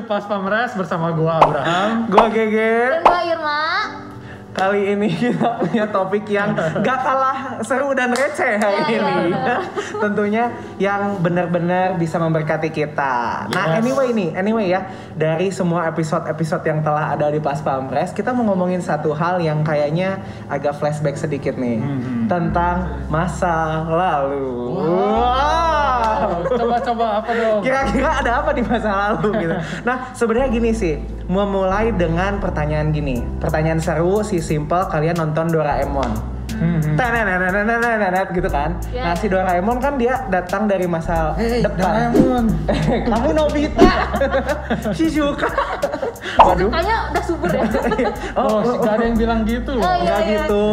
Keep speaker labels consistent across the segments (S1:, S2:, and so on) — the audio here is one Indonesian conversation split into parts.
S1: Pas Pamres bersama gua Abraham,
S2: gua Gege,
S3: dan gua Irma.
S2: Kali ini kita punya topik yang gak kalah seru dan receh hari ini. Tentunya yang benar-benar bisa memberkati kita. Nah, anyway ya, dari semua episode-episode yang telah ada di Pas Pamres, kita mau ngomongin satu hal yang kayaknya agak flashback sedikit nih. Tentang masa lalu.
S1: Wow. Coba apa dong?
S2: Kira-kira ada apa di masa lalu gitu. Nah, sebenarnya gini sih, memulai dengan pertanyaan gini. Pertanyaan seru sih, simple, kalian nonton Doraemon. Gitu kan.
S3: Yeah.
S2: Nah, si Doraemon kan dia datang dari masa depan.
S1: Doraemon.
S2: Kamu Nobita. Shizuka.
S3: Waduh. Kayaknya udah subur ya.
S1: Gak ada yang bilang gitu loh.
S2: Enggak gitu.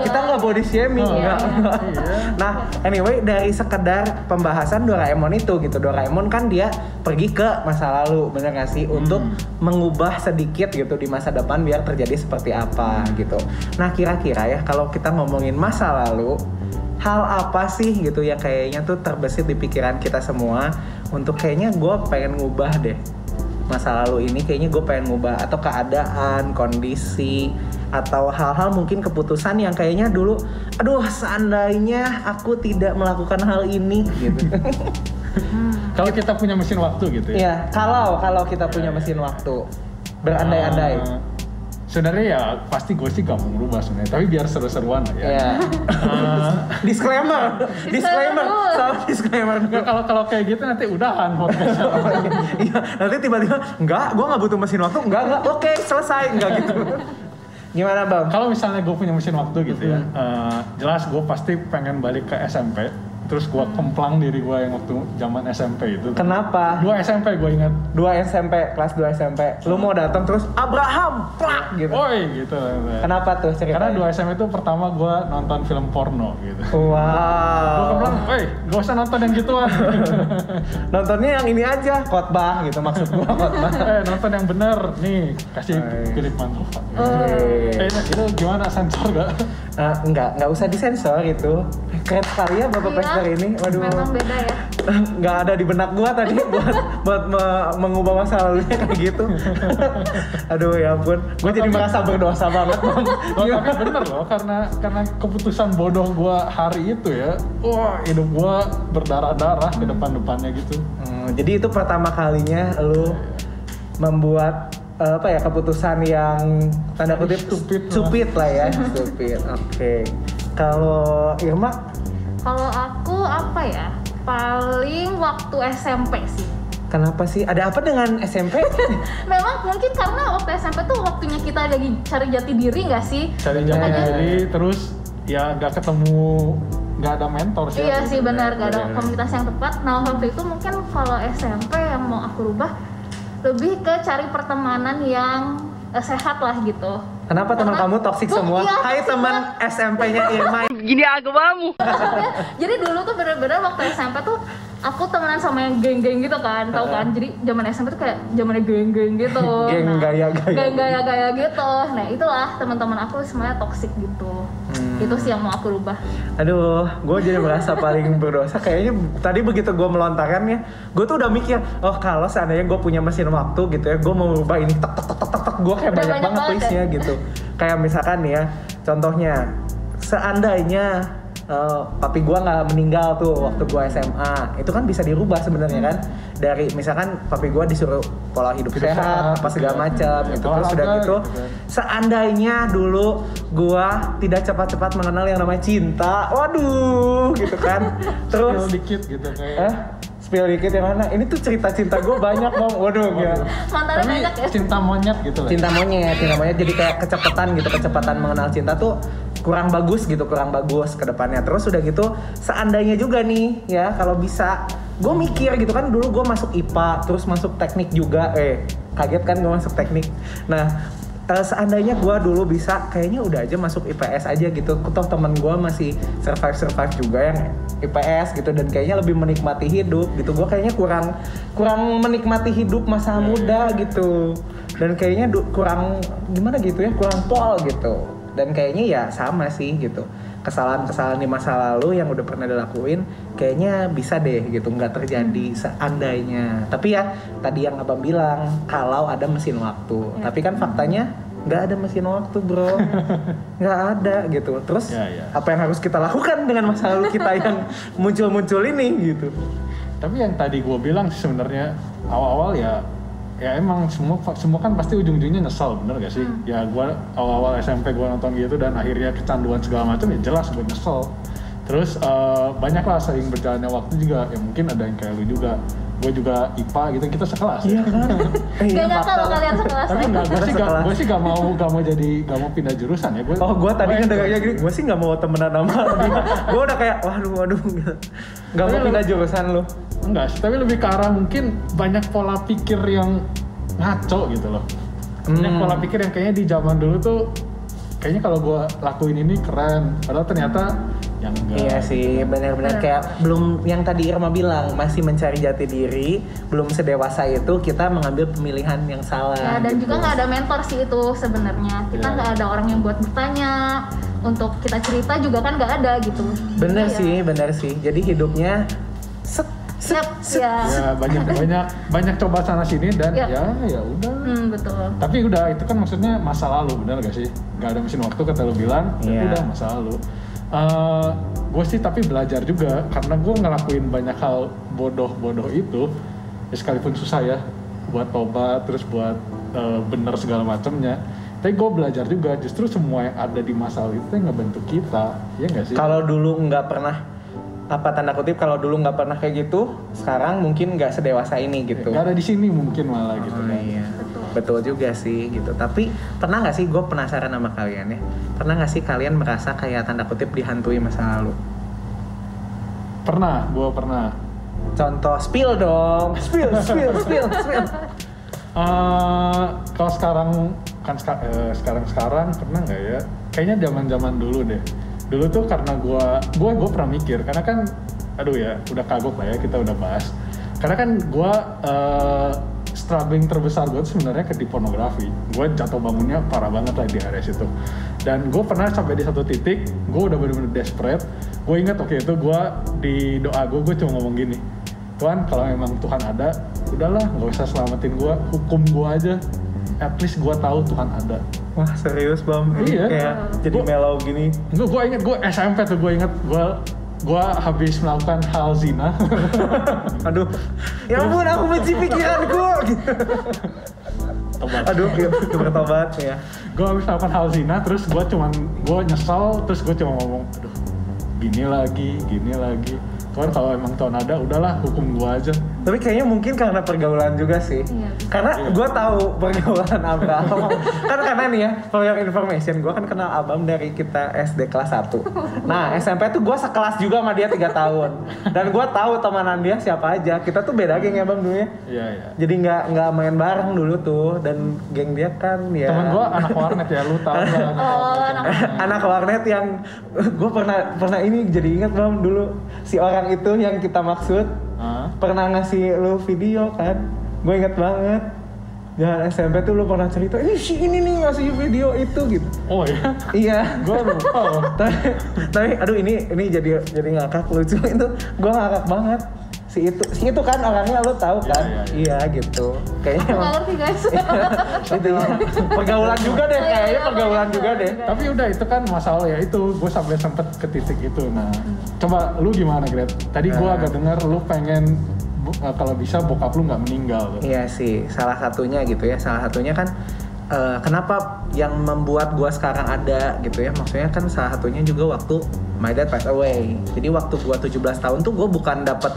S2: Kita enggak body shaming.
S1: Iya.
S2: Nah, anyway, dari sekedar pembahasan Doraemon itu gitu. Doraemon kan dia pergi ke masa lalu, bener gak sih? Untuk mengubah sedikit gitu di masa depan biar terjadi seperti apa gitu. Nah, kira-kira ya kalau kita ngomongin masa lalu, hal apa sih gitu yang kayaknya tuh terbesit di pikiran kita semua untuk kayaknya gue pengen ngubah deh masa lalu ini, kayaknya gue pengen ngubah, atau keadaan, kondisi, atau hal-hal mungkin keputusan yang kayaknya dulu, aduh seandainya aku tidak melakukan hal ini gitu.
S1: Kalau kita punya mesin waktu gitu ya?
S2: Iya, kalau kita punya mesin waktu, berandai-andai.
S1: Sebenarnya ya pasti gue sih gak mau merubah sebenarnya, tapi biar seru-seruan ya.
S2: Iya. Disclaimer.
S1: Kalau kayak gitu nanti udahan podcastnya.
S2: Iya, nanti tiba-tiba enggak, gue nggak butuh mesin waktu, enggak, oke selesai, enggak gitu. Gimana Bang?
S1: Kalau misalnya gue punya mesin waktu gitu ya, jelas gue pasti pengen balik ke SMP. Terus gue kemplang diri gue yang waktu zaman SMP itu.
S2: Kenapa?
S1: 2 SMP gue ingat.
S2: 2 SMP, kelas 2 SMP. Lu mau datang terus Abraham, plak gitu.
S1: Woi gitu.
S2: Kenapa tuh ceritanya?
S1: Karena 2 SMP itu pertama gue nonton film porno gitu.
S2: Wow.
S1: Gue kemplang, woi gak usah nonton yang gituan.
S2: Nontonnya yang ini aja, khotbah gitu maksud gue, khotbah.
S1: Nonton yang bener, nih kasih klip mantap. Itu gimana, sensor gak?
S2: Enggak usah disensor itu. Keren sekali ya Bapak Pester ini. Waduh.
S3: Memang beda ya.
S2: Nggak ada di benak gua tadi buat mengubah masa lalunya kayak gitu. Aduh ya ampun. Gua jadi merasa berdosa banget, Bang.
S1: Tapi bener loh, karena keputusan bodoh gua hari itu ya. Wah, hidup gua berdarah-darah ke depan-depannya gitu.
S2: Jadi itu pertama kalinya lu membuat keputusan yang tanda kutip stupid lah ya. Stupid. Oke. Kalau Irma?
S3: Kalau aku apa ya? Paling waktu SMP sih.
S2: Kenapa sih? Ada apa dengan SMP?
S3: Memang mungkin karena waktu SMP tuh waktunya kita lagi cari jati diri nggak sih?
S1: Cari jati diri, terus ya nggak ketemu, nggak ada mentor sih.
S3: Iya sih benar, nggak ada komunitas yang tepat. Nah waktu itu mungkin kalau SMP yang mau aku rubah lebih ke cari pertemanan yang sehat lah gitu.
S2: Kenapa teman kamu toksik semua?
S3: Iya,
S2: hai teman SMP-nya Irma.
S4: Gini agamamu.
S3: Jadi dulu tuh bener-bener waktu SMP tuh aku temenan sama yang geng-geng gitu kan, tau kan? Jadi zaman SMP tuh kayak zamannya geng-geng gitu.
S2: Geng gaya-gaya.
S3: Geng gaya-gaya gitu. Nah itulah teman-teman aku semuanya toksik gitu. Itu sih yang mau aku rubah.
S2: Aduh, gue jadi merasa paling berdosa. Kayaknya tadi begitu gue melontarkannya, gue tuh udah mikir, oh kalau seandainya gue punya mesin waktu gitu ya, gue mau rubah ini tek, gue kayak banyak banget listnya gitu. Kayak misalkan nih ya, contohnya, seandainya papi gue nggak meninggal tuh waktu gue SMA, itu kan bisa dirubah sebenarnya kan. Dari misalkan papi gue disuruh pola hidup sehat apa segala macam gitu. Terus sudah gitu, seandainya dulu gue tidak cepat-cepat mengenal yang namanya cinta, waduh gitu kan. Terus
S1: dikit gitu kayak
S2: spill dikit yang mana? Ini tuh cerita cinta gue banyak Bang. Waduh ya.
S3: Mantannya banyak ya.
S1: Cinta monyet gitu lah.
S2: Cinta monyet jadi kayak kecepatan mengenal cinta tuh kurang bagus ke depannya. Terus udah gitu, seandainya juga nih ya kalau bisa, gue mikir gitu kan, dulu gue masuk IPA terus masuk teknik juga, kaget kan gue masuk teknik. Nah seandainya gue dulu bisa, kayaknya udah aja masuk IPS aja gitu. Toh teman gue masih survive juga yang IPS gitu, dan kayaknya lebih menikmati hidup gitu. Gue kayaknya kurang menikmati hidup masa muda gitu, dan kayaknya kurang gimana gitu ya, kurang pol gitu. Dan kayaknya ya sama sih gitu, kesalahan-kesalahan di masa lalu yang udah pernah dilakuin kayaknya bisa deh gitu nggak terjadi seandainya. Tapi ya tadi yang abang bilang kalau ada mesin waktu, tapi kan faktanya nggak ada mesin waktu bro, nggak ada gitu. Terus apa yang harus kita lakukan dengan masa lalu kita yang muncul ini gitu.
S1: Tapi yang tadi gue bilang sih sebenarnya awal-awal ya emang semua kan pasti ujung-ujungnya nyesel, bener gak sih? Ya gue awal-awal SMP gue nonton gitu dan akhirnya kecanduan segala macam, ya jelas gue nyesel. Terus banyak lah sering berjalannya waktu juga, ya mungkin ada yang kayak lu juga. Gue juga IPA gitu, kita sekelas.
S2: Iya kan?
S3: Gak nyangka lo kalian sekelas.
S1: Tapi gue sih gak mau pindah jurusan ya.
S2: Gue tadi kan dengarnya gini, gue sih gak mau temenan sama dia. Gue udah kayak waduh gitu. Gak mau pindah jurusan lu.
S1: Enggak sih, tapi lebih ke arah mungkin banyak pola pikir yang ngaco gitu loh. Banyak pola pikir yang kayaknya di zaman dulu tuh kayaknya kalau gue lakuin ini keren, padahal ternyata yang enggak.
S2: Iya sih, benar-benar kayak belum yang tadi Irma bilang, masih mencari jati diri, belum sedewasa itu kita mengambil pemilihan yang salah.
S3: Ya, dan
S2: gitu.
S3: juga nggak ada mentor sih itu sebenarnya. Kita nggak ada orang yang buat bertanya, untuk kita cerita juga kan nggak ada gitu.
S2: Bener
S3: Jadi
S2: sih. Jadi hidupnya
S1: ya banyak coba sana sini dan ya udah.
S3: Betul.
S1: Tapi udah itu kan maksudnya masa lalu, benar gak sih? Gak ada mesin waktu kata lu bilang, tapi udah masa lalu. Gue sih tapi belajar juga karena gue ngelakuin banyak hal bodoh itu, ya sekalipun susah ya buat tobat terus buat bener segala macamnya. Tapi gue belajar juga justru semua yang ada di masa lalu itu yang ngebentuk kita, ya nggak sih?
S2: Kalau dulu nggak pernah kalau dulu nggak pernah kayak gitu, sekarang mungkin nggak sedewasa ini gitu.
S1: Nggak ada di sini mungkin malah gitu kan.
S2: Iya. Betul juga sih gitu. Tapi pernah nggak sih, gue penasaran sama kalian ya, pernah nggak sih kalian merasa kayak tanda kutip dihantui masa lalu?
S1: Gue pernah.
S2: Contoh, spill dong, spill.
S1: Kalau sekarang kan sekarang pernah nggak ya? Kayaknya zaman dulu deh. Dulu tuh karena gue pernah mikir, karena kan udah kagok lah ya, kita udah bahas. Karena kan gue struggling terbesar gue sebenarnya di pornografi. Gue jatuh bangunnya parah banget lah di area situ. Dan gue pernah sampai di satu titik, gue udah bener-bener desperate. Gue ingat itu gue di doa gue cuma ngomong gini, Tuhan kalau memang Tuhan ada, udahlah nggak usah selamatin gue, hukum gue aja. At least gue tahu Tuhan ada.
S2: Wah serius Bam?
S1: Iya.
S2: Kayak jadi mellow gini.
S1: Gue inget, gue SMP tuh gue habis melakukan hal zina.
S2: Aduh, ya ampun aku benci pikiranku gitu. Aduh, bertobat ya.
S1: Gue habis melakukan hal zina, terus gue nyesel, terus gue cuma ngomong, aduh, gini lagi. Tuhan kalau emang Tuhan ada, udahlah hukum gue aja.
S2: Tapi kayaknya mungkin karena pergaulan juga sih. Karena gue tahu pergaulan Abraham. Kan karena nih ya, for your information, gue kan kenal Abam dari kita SD kelas 1. Nah, SMP tuh gue sekelas juga sama dia 3 tahun. Dan gue tahu temanan dia siapa aja. Kita tuh beda geng ya Bam dulu ya.
S1: Iya.
S2: Jadi nggak main bareng dulu tuh. Dan geng dia kan ya.
S1: Temen gue anak warnet ya, lu tahu kan?
S2: Anak warnet yang gue pernah ini jadi ingat Bam dulu si orang itu yang kita maksud pernah ngasih lu video kan, gue inget banget. Jangan SMP tuh lu pernah cerita ini nih ngasih video itu gitu.
S1: Oh iya?
S2: Iya.
S1: Gue lupa.
S2: tapi aduh ini jadi ngakak lucu itu, gue ngakak banget. Si itu kan orangnya lu tahu kan? Iya gitu. Kayaknya
S3: nggak ngerti guys.
S2: Itu ya. Pergaulan juga deh kayaknya, pergaulan juga deh.
S1: Tapi udah itu kan masalah ya, itu gue sampai sempet ke titik itu. Nah, coba lu gimana Gret? Tadi gue agak dengar lu pengen kalau bisa bokap lu nggak meninggal.
S2: Iya sih, salah satunya gitu ya. Salah satunya kan kenapa yang membuat gue sekarang ada gitu ya, maksudnya kan salah satunya juga waktu my dad passed away. Jadi waktu gue 17 tahun tuh gue bukan dapet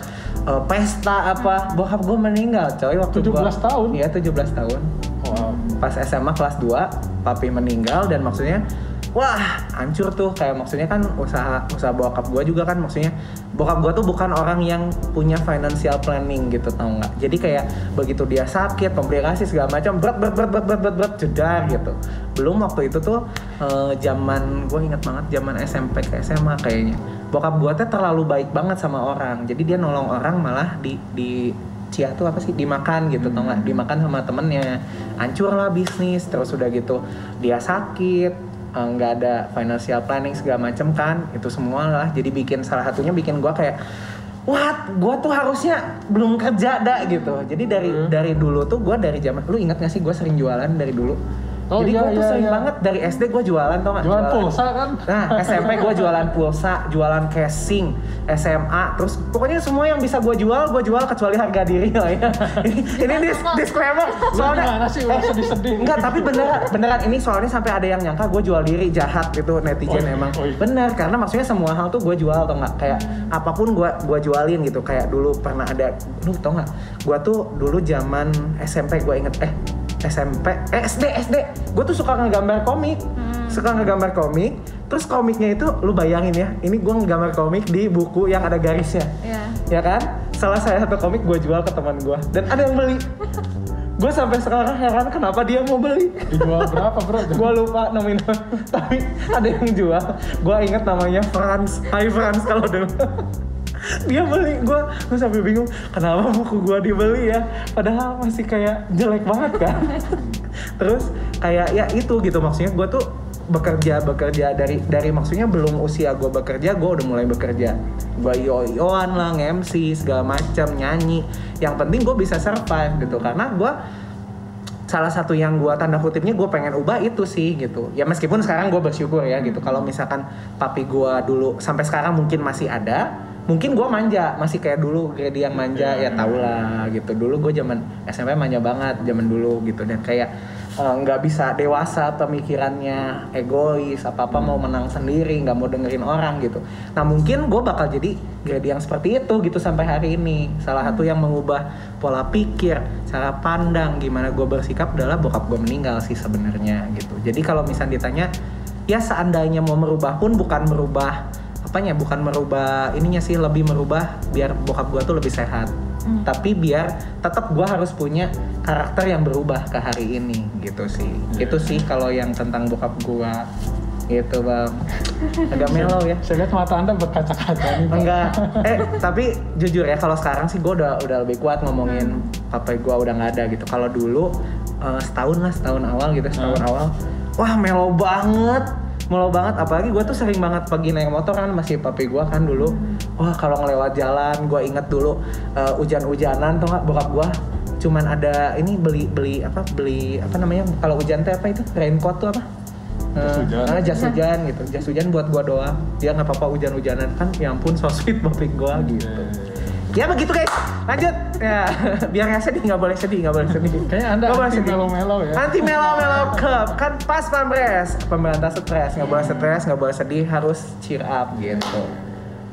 S2: pesta apa, bokap gue meninggal coy waktu
S1: 17 tahun?
S2: Iya 17 tahun.
S1: Wow.
S2: Pas SMA kelas 2 papi meninggal, dan maksudnya wah hancur tuh. Kayak maksudnya kan usaha bokap gue juga kan, maksudnya bokap gue tuh bukan orang yang punya financial planning gitu, tau nggak? Jadi kayak begitu dia sakit, komplikasi segala macam, berat jedar gitu. Belum waktu itu tuh zaman gue ingat banget zaman SMP ke SMA kayaknya. Bokap gue tuh terlalu baik banget sama orang. Jadi dia nolong orang malah di Cia tuh apa sih, dimakan gitu, tau nggak? Dimakan sama temennya, hancur lah bisnis. Terus udah gitu dia sakit, nggak ada financial planning segala macem kan, itu semua lah. Jadi salah satunya bikin gue kayak gue tuh harusnya belum kerja dah gitu. Jadi dari dulu tuh gue dari zaman, lu ingat nggak sih gue sering jualan dari dulu? Jadi gue tuh sering banget dari SD gue jualan, tau gak?
S1: Jualan pulsa kan?
S2: Nah SMP gue jualan pulsa, jualan casing, SMA, terus pokoknya semua yang bisa gue jual kecuali harga diri lah ya. Ini disclaimer. Soalnya
S1: gimana sih, udah sedih-sedih.
S2: Enggak, tapi beneran ini soalnya sampai ada yang nyangka gue jual diri, jahat itu netizen emang. Bener, karena maksudnya semua hal tuh gue jual, tau gak? Kayak apapun gue jualin gitu. Kayak dulu pernah ada, lu tau gak? Gue tuh dulu zaman SMP gue inget, SD gue tuh suka ngegambar komik. Terus komiknya itu lu bayangin ya, ini gue ngegambar komik di buku yang ada garisnya, ya kan? Salah satu komik gue jual ke teman gue dan ada yang beli. Gue sampai sekarang heran kenapa dia mau beli.
S1: Dijual berapa bro?
S2: Gue lupa nominal, tapi ada yang jual. Gue inget namanya Franz. Hai Franz kalau dulu. Dia beli, gue sampai bingung kenapa buku gue dibeli ya, padahal masih kayak jelek banget kan. Terus kayak ya itu gitu, maksudnya gue tuh bekerja dari maksudnya belum usia gue bekerja, gue udah mulai bekerja. Gue yo-yoan lah, nge-MC segala macam, nyanyi. Yang penting gue bisa survive gitu, karena gue salah satu yang gue tanda kutipnya gue pengen ubah itu sih gitu. Ya meskipun sekarang gue bersyukur ya gitu. Kalau misalkan papi gue dulu sampai sekarang mungkin masih ada, mungkin gue manja, masih kayak dulu Grady yang manja, ya tau lah gitu. Dulu gue zaman SMP manja banget zaman dulu gitu, dan kayak nggak bisa dewasa pemikirannya, egois, apa-apa mau menang sendiri, nggak mau dengerin orang gitu. Nah mungkin gue bakal jadi Grady yang seperti itu gitu sampai hari ini. Salah satu yang mengubah pola pikir, cara pandang, gimana gue bersikap adalah bokap gue meninggal sih sebenarnya gitu. Jadi kalau misalnya ditanya, ya seandainya mau merubah pun bukan merubah ininya sih, lebih merubah biar bokap gue tuh lebih sehat. Tapi biar tetap gue harus punya karakter yang berubah ke hari ini gitu sih. Itu sih kalau yang tentang bokap gue gitu bang. Agak mellow ya.
S1: Saya lihat mata anda berkaca-kaca nih.
S2: Enggak. Tapi jujur ya, kalau sekarang sih gue udah lebih kuat ngomongin papa gue udah nggak ada gitu. Kalau dulu setahun awal gitu, awal, wah mellow banget, apalagi gue tuh sering banget pergi naik motor kan, masih papi gue kan dulu. Wah kalau ngelewat jalan, gue inget dulu hujan-hujanan tuh nggak, bokap gue cuman ada ini beli apa namanya kalau hujan teh apa itu, raincoat tuh apa, jas hujan gitu, jas hujan buat gue doang, dia nggak apa-apa hujan-hujanan kan. Ya ampun so sweet papi gue gitu. Ya begitu guys, lanjut ya. Biar nggak sedih, nggak boleh sedih.
S1: Kayaknya anda anti melo-melo ya.
S2: Anti melo-melo club kan pas pemberantas stres, nggak boleh stres, nggak boleh sedih, harus cheer up gitu.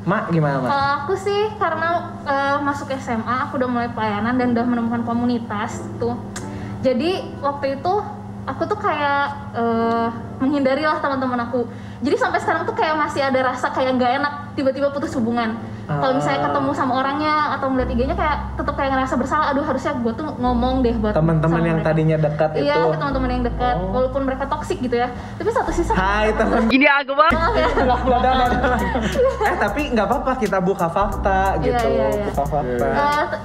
S2: Mak gimana Mak?
S3: Kalau aku sih karena masuk SMA aku udah mulai pelayanan dan udah menemukan komunitas tuh. Jadi waktu itu aku tuh kayak menghindari lah teman-teman aku. Jadi sampai sekarang tuh kayak masih ada rasa kayak nggak enak tiba-tiba putus hubungan. Kalau misalnya ketemu sama orangnya atau melihat IG-nya kayak tetap kayak ngerasa bersalah. Aduh harusnya gue tuh ngomong deh buat
S2: teman-teman yang mereka. Tadinya dekat itu.
S3: Iya, teman-teman yang dekat. Walaupun mereka toksik gitu ya. Tapi satu sisi.
S2: Hai teman. Gini aku bang. Tapi nggak apa-apa, kita buka fakta gitu.
S3: Iya.
S2: Buka fakta.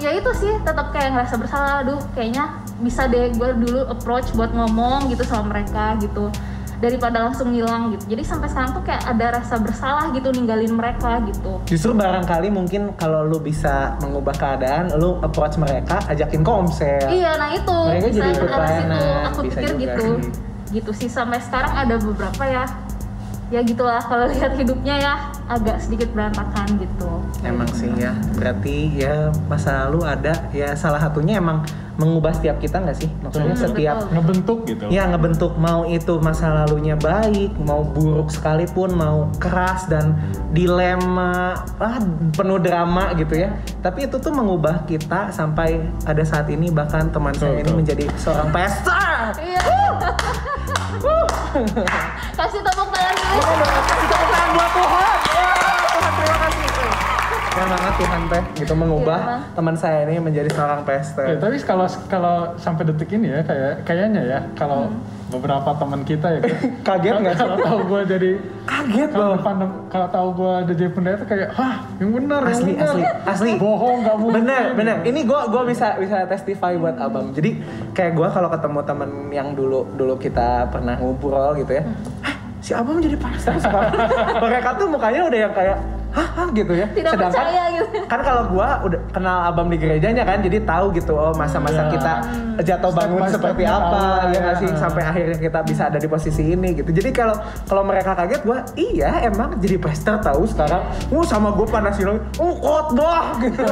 S3: Ya itu sih tetap kayak ngerasa bersalah. Aduh kayaknya bisa deh gue dulu approach buat ngomong gitu sama mereka gitu, daripada langsung ngilang gitu. Jadi sampai sekarang tuh kayak ada rasa bersalah gitu ninggalin mereka gitu.
S2: Justru barangkali mungkin kalau lu bisa mengubah keadaan, lu approach mereka, ajakin komsel.
S3: Iya, nah itu.
S2: Mereka
S3: bisa
S2: jadi ikut pelayanan.
S3: Aku
S2: bisa
S3: pikir gitu.
S2: Sih.
S3: Gitu sih, sampai sekarang ada beberapa ya. Ya gitulah kalau lihat hidupnya ya agak sedikit berantakan gitu.
S2: Emang sih ya. Berarti ya masa lalu ada, ya salah satunya emang mengubah setiap kita nggak sih? Maksudnya setiap
S1: ngebentuk gitu.
S2: Ya ngebentuk, mau itu masa lalunya baik, mau buruk sekalipun, mau keras dan dilema, penuh drama gitu ya. Tapi itu tuh mengubah kita sampai ada saat ini, bahkan teman saya ini menjadi seorang pesta.
S3: Iya. Kasih tepuk tangan dulu.
S2: Kasih tepuk tangan buat Tuhan. Tuhan terima kasih. Keren banget Tuhan teh gitu mengubah teman saya ini menjadi seorang pester.
S1: Ya, tapi kalau sampai detik ini ya kayaknya ya kalau beberapa teman kita ya
S2: Kaget nggak sih?
S1: kalau tahu gue jadi
S2: Kaget loh.
S1: kalau tahu gue udah jadi pendeta kayak yang benar
S2: Asli.
S1: bohong nggak mungkin.
S2: Bener. Ini gue bisa testify buat abang. Jadi kayak gue kalau ketemu temen yang dulu kita pernah ngobrol gitu ya, si abang jadi pastor sekarang. Mereka tuh mukanya udah yang kayak hah gitu ya.
S3: Tidak
S2: Sedangkan
S3: percaya gitu.
S2: kan kalau gue udah kenal abang di gerejanya kan, jadi tahu gitu masa-masa kita jatuh bangun
S1: Step by
S2: seperti
S1: stepnya
S2: apa
S1: tahu,
S2: ya
S1: ya.
S2: nggak sih, sampai akhirnya kita bisa ada di posisi ini gitu. Jadi kalau mereka kaget, gue iya emang jadi pastor tahu sekarang. Sama gue panasin lagi, khotbah gitu.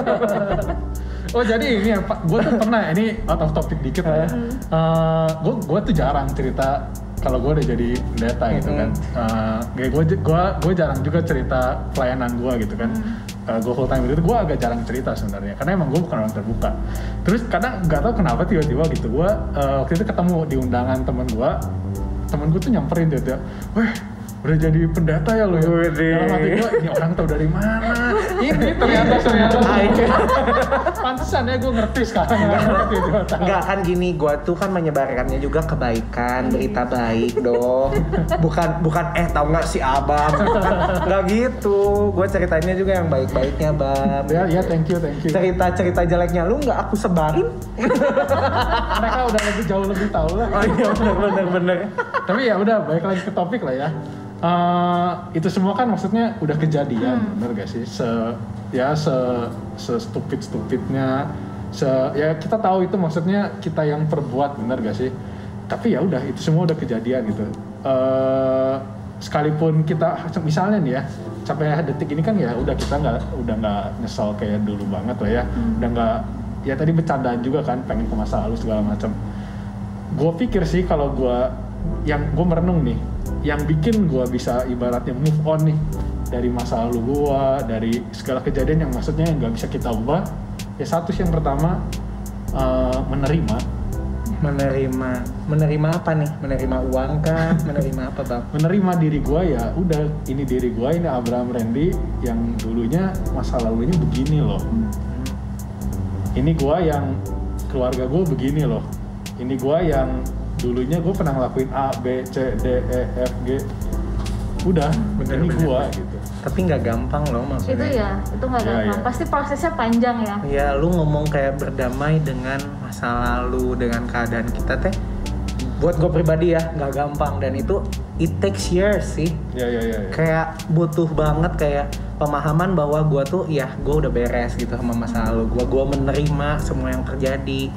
S1: Oh jadi ini ya Pak, gue tuh pernah ini out of topic dikit ya. Gue tuh jarang cerita kalau gue udah jadi pendeta gitu kan. Gue jarang juga cerita pelayanan gue gitu kan. Gue full time itu gue agak jarang cerita sebenarnya karena emang gue bukan orang terbuka. Terus kadang nggak tahu kenapa tiba-tiba gitu gue waktu itu ketemu di undangan temen gue tuh nyamperin dia, weh udah jadi pendeta ya lo ya. Dalam hati gue, ini orang tahu dari mana? Ini ternyata pantesan ya gue ngerti sekarang.
S2: Enggak kan gini, gue tuh kan menyebarkannya juga kebaikan, berita baik dong. Bukan tahu nggak si abang? Nggak gitu. Gue ceritainnya juga yang baik-baiknya bang.
S1: Ya thank you.
S2: Cerita jeleknya lu nggak aku sebarin.
S1: Mereka udah jauh lebih tahu lah.
S2: Oh iya bener.
S1: Tapi ya udah balik lagi ke topik lah ya. Itu semua kan maksudnya udah kejadian, bener gak sih? Stupidnya, ya kita tahu itu maksudnya kita yang perbuat, bener gak sih? Tapi ya udah itu semua udah kejadian gitu. Sekalipun kita misalnya nih ya, sampai detik ini kan ya udah kita udah nggak nyesal kayak dulu banget lah ya, udah nggak ya tadi bercandaan juga kan, pengen ke masa lalu segala macam. Gue pikir sih kalau gue merenung nih, yang bikin gue bisa ibaratnya move on nih dari masa lalu gue, dari segala kejadian yang maksudnya nggak bisa kita ubah. Ya satu sih yang pertama menerima apa nih? Menerima uang kah? Menerima apa bang? Menerima diri gue ya udah, ini diri gue, ini Abraham Randy yang dulunya masa lalunya begini loh. Ini gue yang keluarga gue begini loh. Ini gue yang dulunya gue pernah ngelakuin A, B, C, D, E, F, G. Udah, ini gue gitu.
S2: Tapi nggak gampang loh maksudnya.
S3: Itu nggak gampang. Pasti prosesnya panjang ya.
S2: Iya, lu ngomong kayak berdamai dengan masa lalu, dengan keadaan kita teh. Buat gue pribadi ya, nggak gampang, dan itu it takes years sih.
S1: Iya.
S2: Kayak butuh banget kayak pemahaman bahwa gue tuh gue udah beres gitu sama masa lalu gue menerima semua yang terjadi,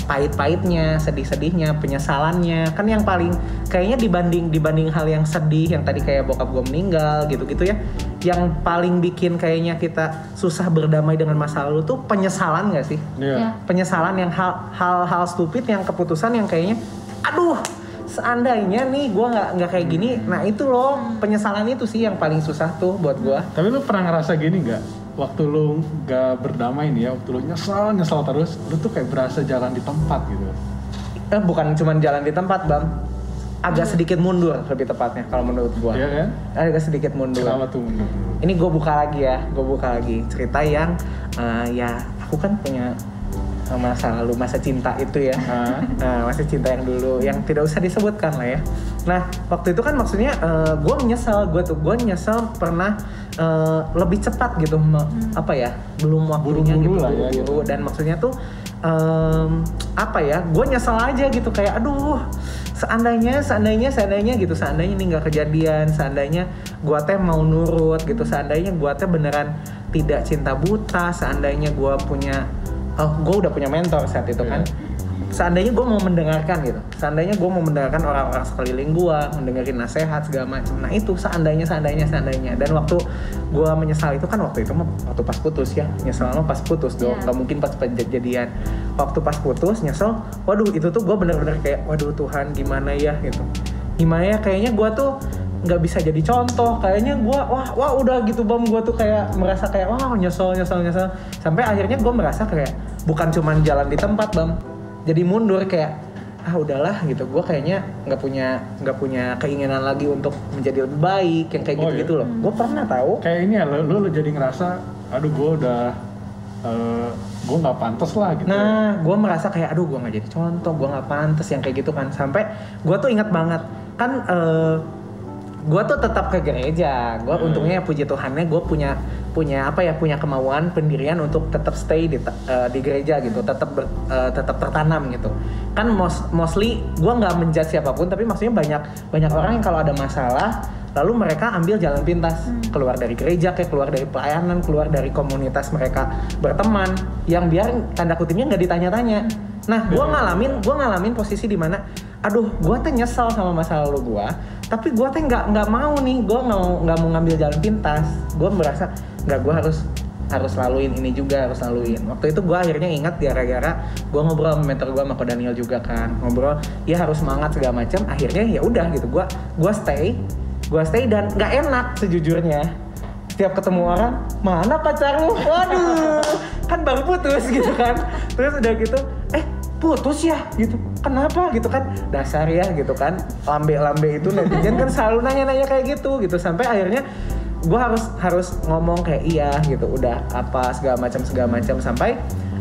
S2: pahit-pahitnya, sedih-sedihnya, penyesalannya. Kan yang paling kayaknya dibanding hal yang sedih yang tadi kayak bokap gue meninggal gitu-gitu ya, yang paling bikin kayaknya kita susah berdamai dengan masa lalu tuh penyesalan gak sih?
S1: Iya.
S2: Penyesalan yang hal-hal stupid, yang keputusan yang kayaknya aduh seandainya nih gue nggak kayak gini. Nah itu loh, penyesalan itu sih yang paling susah tuh buat gue.
S1: Tapi lu pernah ngerasa gini nggak? Waktu lu nggak berdamai nih ya, waktu lu nyesel terus, lu tuh kayak berasa jalan di tempat gitu.
S2: Bukan cuma jalan di tempat bang, agak sedikit mundur lebih tepatnya kalau menurut gue.
S1: Iya kan?
S2: Agak sedikit mundur.
S1: Kenapa tuh mundur?
S2: Ini gue buka lagi cerita yang ya aku kan punya masa lalu, masa cinta itu ya. Nah, masa cinta yang dulu yang tidak usah disebutkan lah ya. Nah waktu itu kan maksudnya gue nyesel pernah lebih cepat gitu, belum waktunya gitu
S1: lah ya, gitu.
S2: Dan maksudnya tuh gue nyesel aja gitu, kayak aduh seandainya gitu, seandainya ini nggak kejadian, seandainya gue teh mau nurut gitu, seandainya gue teh beneran tidak cinta buta, seandainya gue udah punya mentor saat itu kan. Seandainya gue mau mendengarkan gitu, seandainya gue mau mendengarkan orang-orang sekeliling gue, mendengarin nasihat segala macam. Nah itu seandainya. Dan waktu gue menyesal itu kan waktu pas putus ya, nyesel pas putus dong, nggak mungkin pas jadian. Waktu pas putus nyesel, waduh itu tuh gue bener-bener kayak waduh Tuhan gimana ya gitu, kayaknya gue tuh nggak bisa jadi contoh, kayaknya gue wah udah gitu bang, gue tuh kayak merasa kayak nyesel sampai akhirnya gue merasa kayak bukan cuman jalan di tempat bang, jadi mundur kayak udahlah gitu, gue kayaknya nggak punya keinginan lagi untuk menjadi lebih baik yang kayak gitu loh. Gue pernah tahu
S1: kayak ini ya, lu jadi ngerasa aduh gue udah gue nggak pantas lah gitu.
S2: Nah, gue merasa kayak aduh gue nggak jadi contoh, gue nggak pantas yang kayak gitu kan. Sampai gue tuh ingat banget kan, gue tuh tetap ke gereja. Gue untungnya puji Tuhannya gue punya kemauan pendirian untuk tetap stay di gereja gitu, tetap tertanam gitu. Kan mostly gue nggak menjudge siapapun, tapi maksudnya banyak orang yang kalau ada masalah lalu mereka ambil jalan pintas, keluar dari gereja, kayak keluar dari pelayanan, keluar dari komunitas mereka berteman, yang biar tanda kutipnya nggak ditanya-tanya. Nah, gue ngalamin posisi di mana, aduh, gue tuh nyesel sama masa lalu gue, tapi gue tuh nggak mau nih, gue nggak mau ngambil jalan pintas. Gue merasa nggak, gue harus laluin ini juga, harus laluin. Waktu itu gue akhirnya ingat gara-gara gue ngobrol sama mentor gue, sama Ko Daniel juga kan, ngobrol, ya harus semangat segala macam. Akhirnya ya udah gitu, gue stay dan nggak enak sejujurnya. Setiap ketemu orang, mana pacarmu? Waduh, kan baru putus gitu kan. Terus udah gitu, putus ya gitu. Kenapa gitu kan? Dasar ya gitu kan. Lambe-lambe itu netizen kan selalu nanya-nanya kayak gitu. Sampai akhirnya gue harus ngomong kayak iya gitu. Udah apa segala macam sampai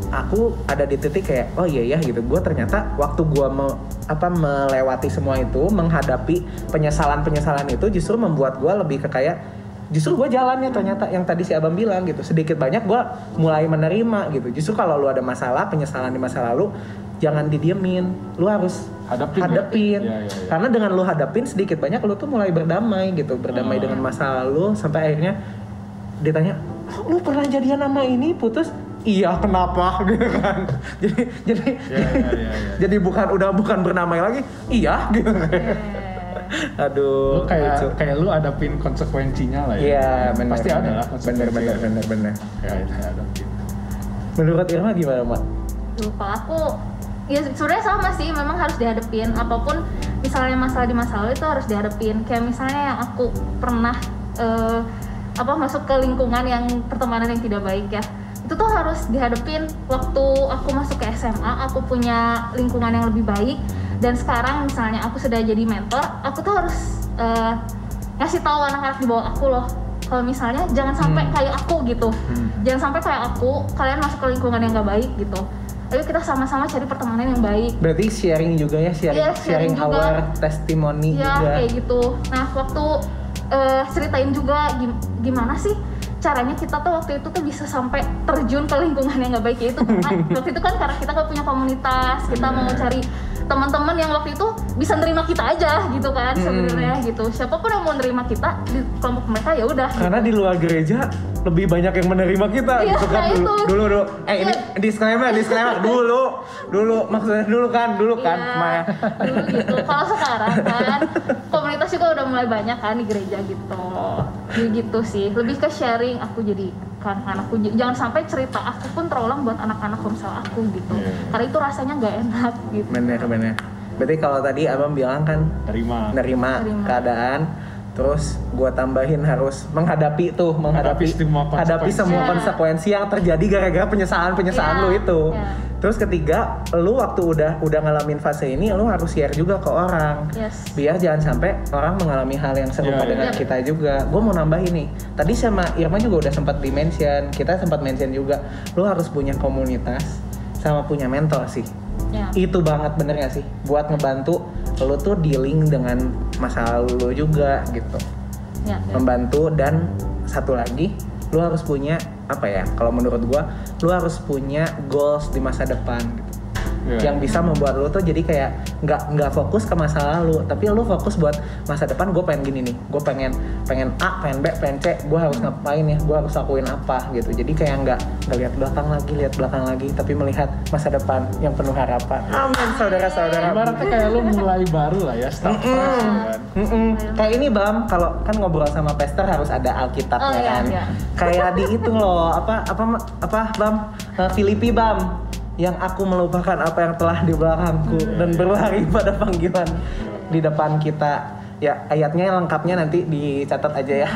S2: aku ada di titik kayak oh iya ya gitu. Gue ternyata waktu gue melewati semua itu, menghadapi penyesalan itu justru membuat gue lebih ke kayak justru gue jalannya ternyata yang tadi si Abang bilang gitu, sedikit banyak gue mulai menerima gitu. Justru kalau lu ada masalah, penyesalan di masa lalu, jangan didiemin, lu harus hadapin. Ya. Karena dengan lu hadapin sedikit banyak lu tuh mulai berdamai gitu, dengan masa lalu. Sampai akhirnya ditanya, lu pernah jadian sama ini, putus? Iya, kenapa gitu kan. Jadi bukan bernamai lagi. Iya gitu. Aduh,
S1: lu kayak lu hadapin konsekuensinya lah ya.
S2: Iya, benar.
S1: Pasti ada lah konsekuensinya.
S2: Benar.
S1: Ya, itu hadapin.
S2: Menurut Irma gimana, Mak?
S3: Kalau aku ya sebenarnya sama sih, memang harus dihadapin. Apapun misalnya masalah di masa lalu itu harus dihadapin. Kayak misalnya yang aku pernah masuk ke lingkungan yang pertemanan yang tidak baik ya. Itu tuh harus dihadapin. Waktu aku masuk ke SMA, aku punya lingkungan yang lebih baik. Dan sekarang misalnya aku sudah jadi mentor, aku tuh harus ngasih tahu anak-anak di bawah aku loh, kalau misalnya jangan sampai kayak aku gitu. Jangan sampai kayak aku, kalian masuk ke lingkungan yang gak baik gitu. Ayo kita sama-sama cari pertemanan yang baik.
S2: Berarti sharing juga ya, sharing our testimoni
S3: ya,
S2: juga.
S3: Kayak gitu. Nah, waktu ceritain juga gimana sih caranya kita tuh waktu itu tuh bisa sampai terjun ke lingkungan yang gak baik, ya itu karena waktu itu kan karena kita gak punya komunitas, kita mau cari teman-teman yang waktu itu bisa nerima kita aja gitu kan sebenarnya gitu. Siapapun yang mau nerima kita di kelompok mereka ya udah.
S2: Karena di luar gereja lebih banyak yang menerima kita gitu kan. Dulu. Ini disclaimer dulu maksudnya dulu kan Maya.
S3: Dulu gitu. Kalau sekarang kan komunitas juga udah mulai banyak kan di gereja gitu. Jadi gitu sih. Lebih ke sharing, aku jadi kan anakku, jangan sampai cerita aku pun terulang buat anak-anak komsel aku gitu. Karena itu rasanya nggak enak gitu.
S2: Bener. Berarti kalau tadi Abang bilang kan nerima keadaan, terus gua tambahin harus menghadapi semua konsekuensi yang terjadi gara-gara penyesalan lu itu. Terus ketiga, lu waktu udah ngalamin fase ini, lu harus share juga ke orang. Biar jangan sampai orang mengalami hal yang serupa dengan kita juga. Gue mau nambahin nih, tadi sama Irma juga udah sempat di-mention, kita sempat mention juga, lu harus punya komunitas sama punya mentor sih. Itu banget, bener gak sih? Buat ngebantu lu tuh dealing dengan masa lalu lu juga gitu. Membantu. Dan satu lagi, lu harus punya kalau menurut gua, lu harus punya goals di masa depan gitu. Yang bisa membuat lu tuh jadi kayak nggak fokus ke masa lalu, tapi lu fokus buat masa depan. Gue pengen gini nih, gue pengen A, pengen B, pengen C, gue harus ngapain ya, gue harus lakuin apa gitu. Jadi kayak nggak lihat belakang lagi, tapi melihat masa depan yang penuh harapan. Amin, saudara-saudara.
S1: Ibaratnya kayak lu mulai baru lah ya, start fresh kan.
S2: Kayak ini Bam, kalau kan ngobrol sama pastor harus ada Alkitabnya kan. Kayak di itu loh, apa Bam, Filipi Bam, yang aku melupakan apa yang telah di belakangku dan berlari pada panggilan di depan kita. Ya, ayatnya lengkapnya nanti dicatat aja ya.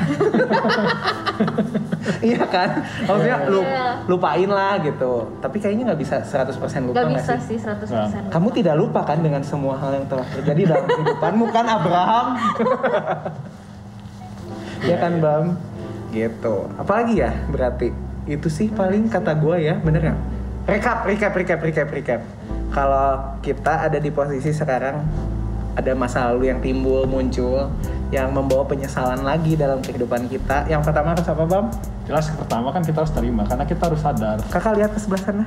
S2: Iya kan? Maksudnya
S3: Iya.
S2: lupain lah gitu. Tapi kayaknya nggak bisa 100% lupa
S3: Gak
S2: nggak
S3: bisa
S2: sih?
S3: sih 100%.
S2: Kamu tidak lupa kan dengan semua hal yang telah terjadi dalam kehidupanmu kan Abraham? Ya kan Bam? Gitu. Apalagi ya berarti? Itu sih paling kata gue ya, bener nggak? Recap. Kalau kita ada di posisi sekarang, ada masa lalu yang timbul, muncul, yang membawa penyesalan lagi dalam kehidupan kita. Yang pertama harus apa Bam?
S1: Jelas pertama kan kita harus terima karena kita harus sadar.
S2: Kakak lihat ke sebelah sana.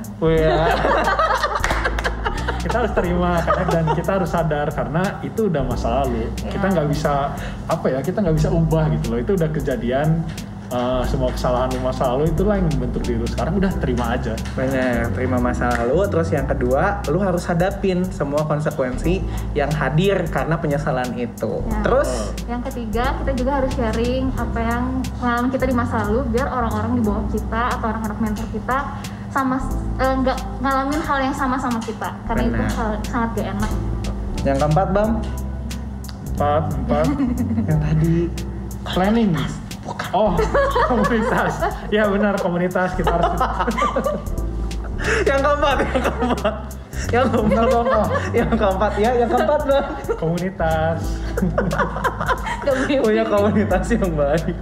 S1: Kita harus terima dan kita harus sadar karena itu udah masa lalu. Kita nggak bisa kita nggak bisa ubah gitu loh. Itu udah kejadian. Semua kesalahan di masa lalu itulah yang membentuk diri lu. Sekarang udah terima aja.
S2: Bener, terima masa lalu. Terus yang kedua, lu harus hadapin semua konsekuensi yang hadir karena penyesalan itu.
S3: Ya.
S2: Terus
S3: Yang ketiga, kita juga harus sharing apa yang pengalaman kita di masa lalu biar orang-orang di bawah kita atau anak-anak mentor kita sama nggak ngalamin hal yang sama kita. Karena itu
S2: Benar.
S3: hal sangat gak enak.
S2: yang keempat Bam,
S1: Empat.
S2: yang tadi
S1: Planning. Oh, komunitas. Ya benar, komunitas kita harus.
S2: yang keempat yang keempat Bam,
S1: Komunitas.
S3: Gak boleh.
S2: punya komunitas yang baik.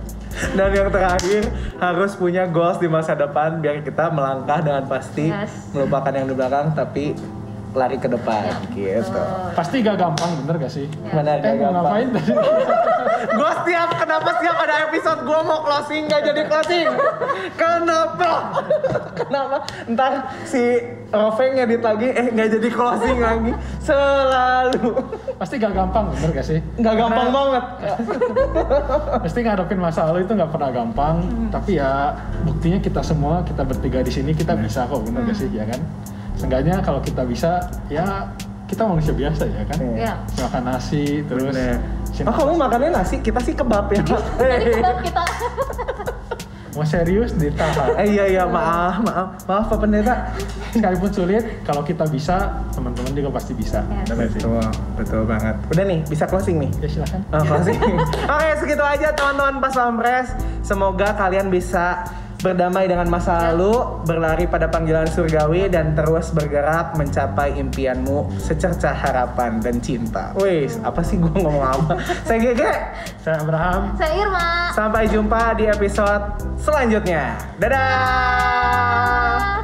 S2: Dan yang terakhir, harus punya goals di masa depan biar kita melangkah dengan pasti,
S3: Yes.
S2: melupakan yang di belakang tapi lari ke depan gitu.
S1: Pasti gak gampang, bener gak sih?
S2: Benar, gak
S1: Mau
S2: gampang.
S1: ngapain tadi?
S2: Gue kenapa setiap ada episode gue mau closing gak jadi closing? Kenapa? Ntar si Roveng ngedit lagi, gak jadi closing lagi. Selalu.
S1: Pasti gak gampang, bener gak sih?
S2: Gak gampang banget.
S1: Pasti ngadepin masa lalu itu gak pernah gampang. Tapi ya buktinya kita semua, kita bertiga di sini kita bisa kok, bener gak sih? Ya kan? Seenggaknya kalau kita bisa, ya kita manusia biasa ya kan?
S3: Iya.
S1: Makan nasi, terus
S2: Bener. Oh kamu makannya nasi, kita sih kebab ya.
S3: Jadi sebab kita
S1: mau serius ditahan.
S2: Iya maaf Pak Pendeta.
S1: Sekalipun sulit, kalau kita bisa, teman-teman juga pasti bisa.
S3: Yes.
S1: Bener sih?
S2: Betul banget. Udah nih, bisa closing nih.
S1: Ya silahkan.
S2: Closing. Oke, segitu aja teman-teman Pas Pampres. Semoga kalian bisa berdamai dengan masa lalu, berlari pada panggilan surgawi, dan terus bergerak mencapai impianmu secercah harapan dan cinta. Wih, apa sih gue ngomong apa? Saya Gege.
S1: Saya Abraham.
S3: saya Irma.
S2: Sampai jumpa di episode selanjutnya. Dadah!